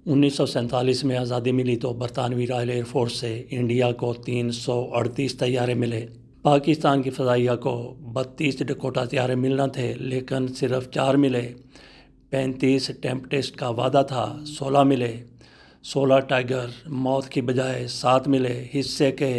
1947 میں آزادی ملی تو برطانوی رائل ایئر فورس سے انڈیا کو 338 طیارے ملے۔ پاکستان کی فضائیہ کو 32 ڈکوٹا طیارے ملنا تھے لیکن صرف 4 ملے۔ 35 ٹیمپسٹ کا وعدہ تھا، 16 ملے۔ 16 ٹائیگر موت کی بجائے 7 ملے۔ حصے کے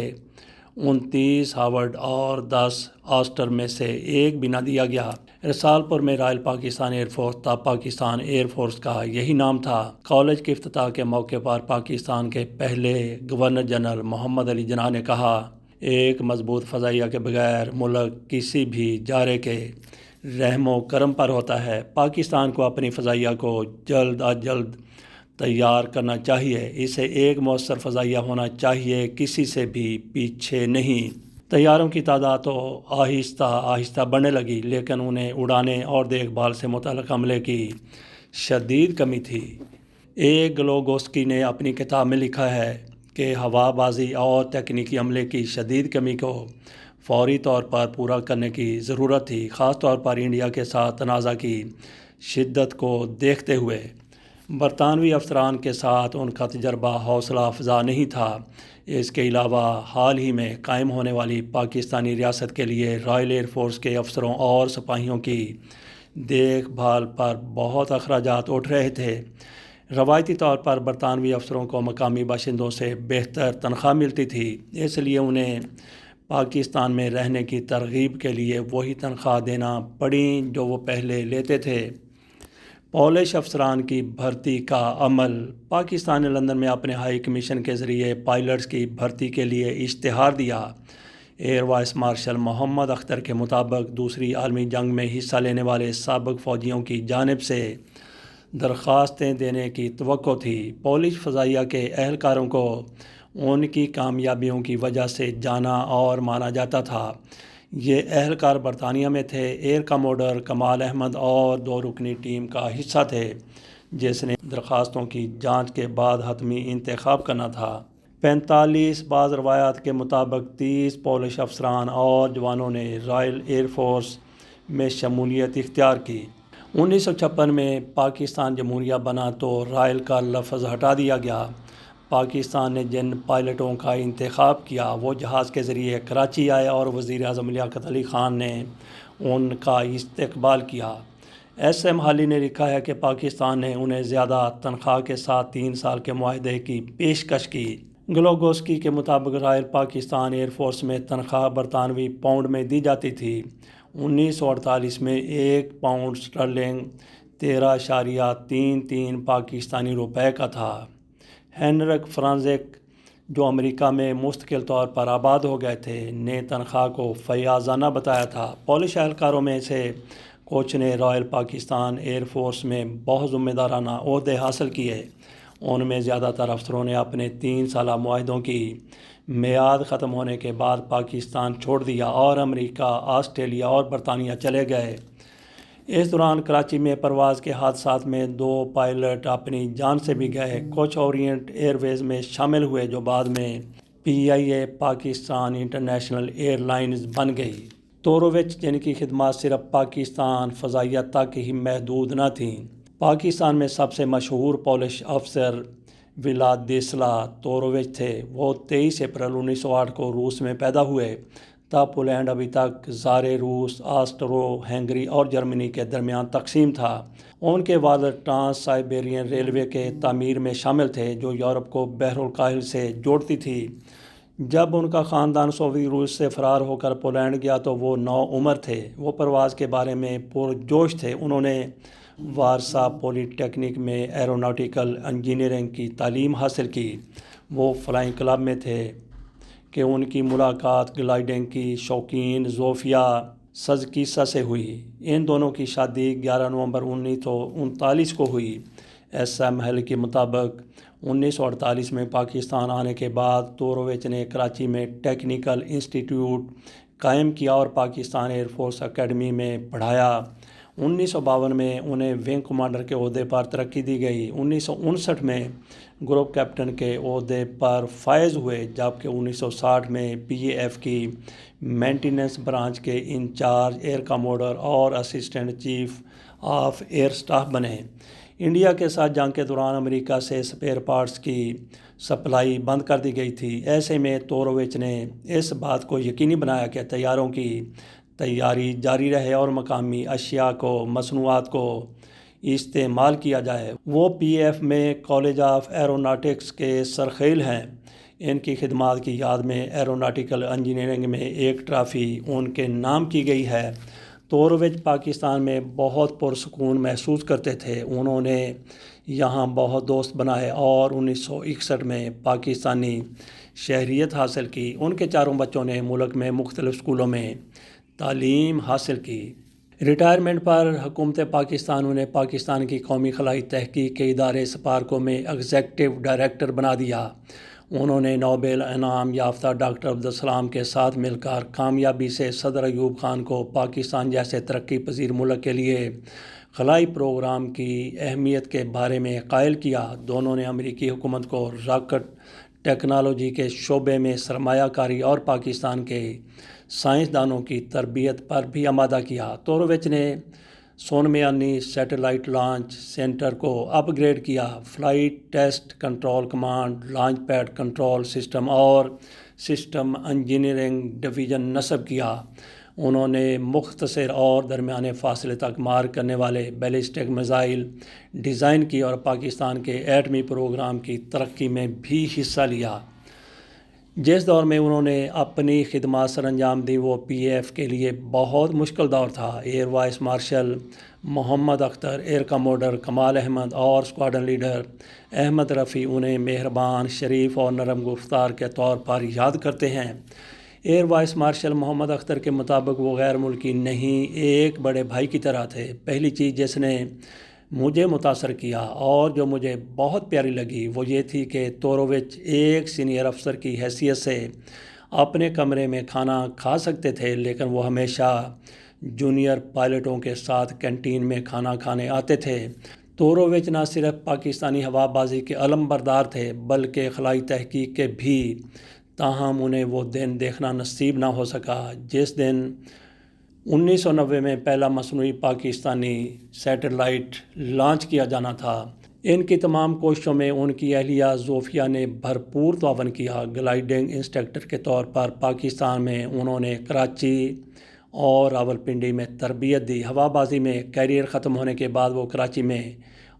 29 ہاورڈ اور 10 آسٹر میں سے ایک بھی نہ دیا گیا۔ رسال پور میں رائل پاکستان ایئر فورس تب پاکستان ایئر فورس کا یہی نام تھا۔ کالج کے افتتاح کے موقع پر پاکستان کے پہلے گورنر جنرل محمد علی جناح نے کہا، ایک مضبوط فضائیہ کے بغیر ملک کسی بھی جارے کے رحم و کرم پر ہوتا ہے۔ پاکستان کو اپنی فضائیہ کو جلد از جلد تیار کرنا چاہیے۔ اسے ایک مؤثر فضائیہ ہونا چاہیے، کسی سے بھی پیچھے نہیں۔ طیاروں کی تعداد تو آہستہ آہستہ بڑھنے لگی لیکن انہیں اڑانے اور دیکھ بھال سے متعلق عملے کی شدید کمی تھی۔ ایک گلوگوسکی نے اپنی کتاب میں لکھا ہے کہ ہوا بازی اور تکنیکی عملے کی شدید کمی کو فوری طور پر پورا کرنے کی ضرورت تھی، خاص طور پر انڈیا کے ساتھ تنازع کی شدت کو دیکھتے ہوئے۔ برطانوی افسران کے ساتھ ان کا تجربہ حوصلہ افزا نہیں تھا۔ اس کے علاوہ حال ہی میں قائم ہونے والی پاکستانی ریاست کے لیے رائل ایئر فورس کے افسروں اور سپاہیوں کی دیکھ بھال پر بہت اخراجات اٹھ رہے تھے۔ روایتی طور پر برطانوی افسروں کو مقامی باشندوں سے بہتر تنخواہ ملتی تھی، اس لیے انہیں پاکستان میں رہنے کی ترغیب کے لیے وہی تنخواہ دینا پڑی جو وہ پہلے لیتے تھے۔ پولش افسران کی بھرتی کا عمل۔ پاکستان نے لندن میں اپنے ہائی کمیشن کے ذریعے پائلٹس کی بھرتی کے لیے اشتہار دیا۔ ایئر وائس مارشل محمد اختر کے مطابق دوسری عالمی جنگ میں حصہ لینے والے سابق فوجیوں کی جانب سے درخواستیں دینے کی توقع تھی۔ پولش فضائیہ کے اہلکاروں کو ان کی کامیابیوں کی وجہ سے جانا اور مانا جاتا تھا۔ یہ اہلکار برطانیہ میں تھے۔ ایئر کموڈر کمال احمد اور 2 رکنی ٹیم کا حصہ تھے جس نے درخواستوں کی جانچ کے بعد حتمی انتخاب کرنا تھا۔ 45 بعض روایات کے مطابق 30 پولش افسران اور جوانوں نے رائل ایئر فورس میں شمولیت اختیار کی۔ 1956 میں پاکستان جمہوریہ بنا تو رائل کا لفظ ہٹا دیا گیا۔ پاکستان نے جن پائلٹوں کا انتخاب کیا وہ جہاز کے ذریعے کراچی آئے اور وزیر اعظم لیاقت علی خان نے ان کا استقبال کیا۔ ایس ایم حالی نے لکھا ہے کہ پاکستان نے انہیں زیادہ تنخواہ کے ساتھ 3 سال کے معاہدے کی پیشکش کی۔ گلوگوسکی کے مطابق رائل پاکستان ایئر فورس میں تنخواہ برطانوی پاؤنڈ میں دی جاتی تھی۔ 1948 میں 1 پاؤنڈ سٹرلنگ 13.33 پاکستانی روپے کا تھا۔ ہینرک فرانزک جو امریکہ میں مستقل طور پر آباد ہو گئے تھے نے تنخواہ کو فیاضانہ بتایا تھا۔ پولش اہلکاروں میں سے کچھ نے رائل پاکستان ایئر فورس میں بہت ذمہ دارانہ عہدے حاصل کیے۔ ان میں زیادہ تر افسروں نے اپنے 3 سالہ معاہدوں کی میعاد ختم ہونے کے بعد پاکستان چھوڑ دیا اور امریکہ، آسٹریلیا اور برطانیہ چلے گئے۔ اس دوران کراچی میں پرواز کے حادثات میں 2 پائلٹ اپنی جان سے بھی گئے۔ کچھ اورینٹ ایئر ویز میں شامل ہوئے جو بعد میں PIA Pakistan international airlines بن گئی۔ تورووچ جن کی خدمات صرف پاکستان فضائیہ تک ہی محدود نہ تھیں۔ پاکستان میں سب سے مشہور پولش افسر ولادیسلا تورووچ تھے۔ وہ 23 اپریل 1908 کو روس میں پیدا ہوئے۔ تب پولینڈ ابھی تک زارے روس، آسٹرو ہنگری اور جرمنی کے درمیان تقسیم تھا۔ ان کے والد ٹرانس سائبیرین ریلوے کے تعمیر میں شامل تھے جو یورپ کو بحر الکاہل سے جوڑتی تھی۔ جب ان کا خاندان سوویت روس سے فرار ہو کر پولینڈ گیا تو وہ نوعمر تھے۔ وہ پرواز کے بارے میں پرجوش تھے۔ انہوں نے وارسا پولی ٹیکنک میں ایروناٹیکل انجینئرنگ کی تعلیم حاصل کی۔ وہ فلائنگ کلب میں تھے کہ ان کی ملاقات گلائیڈنگ کی شوقین زوفیا سزکیسا سے ہوئی۔ ان دونوں کی شادی 11 نومبر 1939 کو ہوئی۔ ایس ایم ہیل کے مطابق 1948 میں پاکستان آنے کے بعد تورووچ نے کراچی میں ٹیکنیکل انسٹیٹیوٹ قائم کیا اور پاکستان ایئر فورس اکیڈمی میں پڑھایا۔ 1952 میں انہیں ونگ کمانڈر کے عہدے پر ترقی دی گئی۔ 1959 میں گروپ کیپٹن کے عہدے پر فائز ہوئے جبکہ 1960 میں PAF کی مینٹیننس برانچ کے انچارج ایئر کموڈر اور assistant chief of air staff بنے۔ انڈیا کے ساتھ جنگ کے دوران امریکہ سے اسپیئر پارٹس کی سپلائی بند کر دی گئی تھی۔ ایسے میں تورووچ نے اس بات کو یقینی بنایا کہ طیاروں کی تیاری جاری رہے اور مقامی اشیاء کو مصنوعات کو استعمال کیا جائے۔ وہ پی ایف میں کالج آف ایروناٹکس کے سرخیل ہیں۔ ان کی خدمات کی یاد میں ایروناٹیکل انجینئرنگ میں ایک ٹرافی ان کے نام کی گئی ہے۔ تورووچ پاکستان میں بہت پرسکون محسوس کرتے تھے۔ انہوں نے یہاں بہت دوست بنائے اور 1961 میں پاکستانی شہریت حاصل کی۔ ان کے چاروں بچوں نے ملک میں مختلف اسکولوں میں تعلیم حاصل کی۔ ریٹائرمنٹ پر حکومت پاکستان انہیں پاکستان کی قومی خلائی تحقیق کے ادارے اسپارکو میں ایگزیکٹو ڈائریکٹر بنا دیا۔ انہوں نے نوبل انعام یافتہ ڈاکٹر عبدالسلام کے ساتھ مل کر کامیابی سے صدر ایوب خان کو پاکستان جیسے ترقی پذیر ملک کے لیے خلائی پروگرام کی اہمیت کے بارے میں قائل کیا۔ دونوں نے امریکی حکومت کو راکٹ ٹیکنالوجی کے شعبے میں سرمایہ کاری اور پاکستان کے سائنسدانوں کی تربیت پر بھی آمادہ کیا۔ تورووچ نے سونمیانی سیٹلائٹ لانچ سینٹر کو اپ گریڈ کیا، flight test control command, launch pad control system اور سسٹم انجینئرنگ ڈویژن نصب کیا۔ انہوں نے مختصر اور درمیانے فاصلے تک مار کرنے والے بیلسٹک میزائل ڈیزائن کی اور پاکستان کے ایٹمی پروگرام کی ترقی میں بھی حصہ لیا۔ جس دور میں انہوں نے اپنی خدمات سر انجام دیں وہ پی ایف کے لیے بہت مشکل دور تھا۔ ایئر وائس مارشل محمد اختر، ایئر کموڈر کمال احمد اور اسکواڈرن لیڈر احمد رفیع انہیں مہربان، شریف اور نرم گفتار کے طور پر یاد کرتے ہیں۔ ایئر وائس مارشل محمد اختر کے مطابق وہ غیر ملکی نہیں، ایک بڑے بھائی کی طرح تھے۔ پہلی چیز جس نے مجھے متاثر کیا اور جو مجھے بہت پیاری لگی وہ یہ تھی کہ تورووچ ایک سینئر افسر کی حیثیت سے اپنے کمرے میں کھانا کھا سکتے تھے، لیکن وہ ہمیشہ جونیئر پائلٹوں کے ساتھ کینٹین میں کھانا کھانے آتے تھے۔ تورووچ نہ صرف پاکستانی ہوا بازی کے علم بردار تھے بلکہ خلائی تحقیق کے بھی، تاہم انہیں وہ دن دیکھنا نصیب نہ ہو سکا جس دن 1990 میں پہلا مصنوعی پاکستانی سیٹلائٹ لانچ کیا جانا تھا۔ ان کی تمام کوششوں میں ان کی اہلیہ زوفیہ نے بھرپور تعاون کیا۔ گلائیڈنگ انسٹرکٹر کے طور پر پاکستان میں انہوں نے کراچی اور راولپنڈی میں تربیت دی۔ ہوا بازی میں کیریئر ختم ہونے کے بعد وہ کراچی میں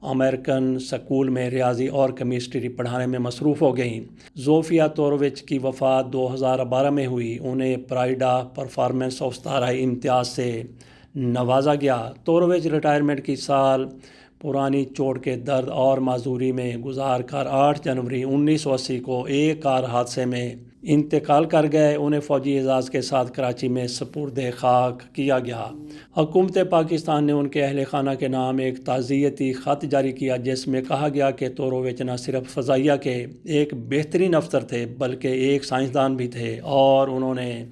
امریکن اسکول میں ریاضی اور کیمسٹری پڑھانے میں مصروف ہو گئیں۔ زوفیہ تورووچ کی وفات 2012 میں ہوئی۔ انہیں پرائڈ آف پرفارمنس آف ستارہ امتیاز سے نوازا گیا۔ تورووچ ریٹائرمنٹ کی سال پرانی چوٹ کے درد اور معذوری میں گزار کر 8 جنوری 1980 کو ایک کار حادثے میں انتقال کر گئے۔ انہیں فوجی اعزاز کے ساتھ کراچی میں سپرد خاک کیا گیا۔ حکومت پاکستان نے ان کے اہل خانہ کے نام ایک تعزیتی خط جاری کیا جس میں کہا گیا کہ تورووچ نہ صرف فضائیہ کے ایک بہترین افسر تھے بلکہ ایک سائنسدان بھی تھے اور انہوں نے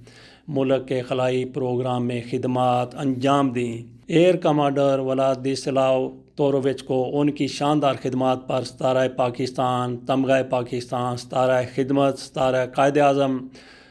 ملک کے خلائی پروگرام میں خدمات انجام دیں۔ ایئر کمانڈر ولادسلاو تورووچ کو ان کی شاندار خدمات پر ستارہ پاکستان، تمغہ پاکستان، ستارہ خدمت، ستارہ قائد اعظم،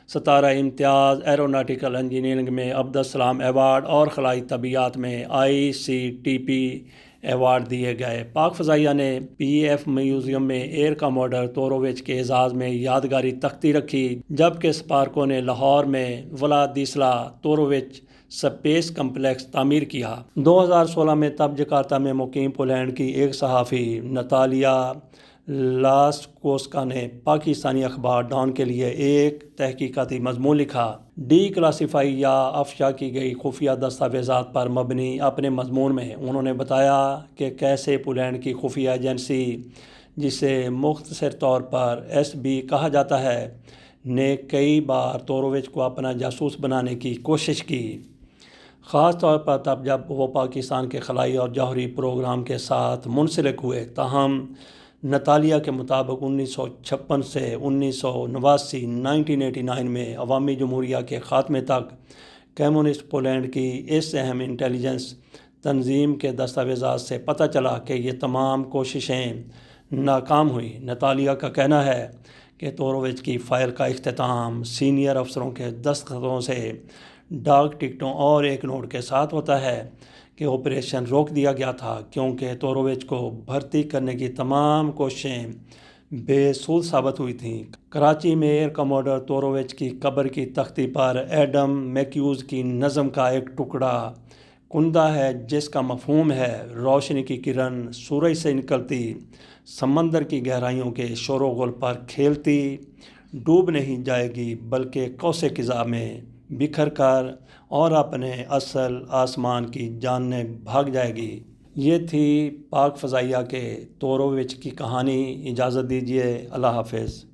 ستارہ امتیاز، ایروناٹیکل انجینئرنگ میں عبدالسلام ایوارڈ اور خلائی طبیعیات میں ICTP ایوارڈ دیے گئے۔ پاک فضائیہ نے PF میوزیم میں ایئر کموڈر تورووچ کے اعزاز میں یادگاری تختی رکھی، جبکہ اسپارکو نے لاہور میں ولادسلا تورووچ سپیس کمپلیکس تعمیر کیا۔ 2016 میں تب جکارتا میں مقیم پولینڈ کی ایک صحافی نتالیا لاسکوسکا نے پاکستانی اخبار ڈان کے لیے ایک تحقیقاتی مضمون لکھا۔ ڈی کلاسیفائی یا افشا کی گئی خفیہ دستاویزات پر مبنی اپنے مضمون میں انہوں نے بتایا کہ کیسے پولینڈ کی خفیہ ایجنسی، جسے مختصر طور پر SB کہا جاتا ہے، نے کئی بار تورووچ کو اپنا جاسوس بنانے کی کوشش کی، خاص طور پر تب جب وہ پاکستان کے خلائی اور جوہری پروگرام کے ساتھ منسلک ہوئے۔ تاہم نتالیہ کے مطابق 1956 سے 1989 میں عوامی جمہوریہ کے خاتمے تک کمیونسٹ پولینڈ کی اس اہم انٹیلیجنس تنظیم کے دستاویزات سے پتہ چلا کہ یہ تمام کوششیں ناکام ہوئیں۔ نتالیہ کا کہنا ہے کہ تورووچ کی فائل کا اختتام سینئر افسروں کے دستخطوں سے، ڈاک ٹکٹوں اور ایک نوٹ کے ساتھ ہوتا ہے کہ آپریشن روک دیا گیا تھا کیونکہ توروویچ کو بھرتی کرنے کی تمام کوششیں بے سود ثابت ہوئی تھیں۔ کراچی میں ایئر کموڈر توروویچ کی قبر کی تختی پر ایڈم میکیوز کی نظم کا ایک ٹکڑا کندہ ہے جس کا مفہوم ہے روشنی کی کرن سورج سے نکلتی سمندر کی گہرائیوں کے شور و غل پر کھیلتی ڈوب نہیں جائے گی بلکہ قوس قزح میں بکھر کر اور اپنے اصل آسمان کی جانب بھاگ جائے گی۔ یہ تھی پاک فضائیہ کے توروویچ کی کہانی۔ اجازت دیجیے، اللہ حافظ۔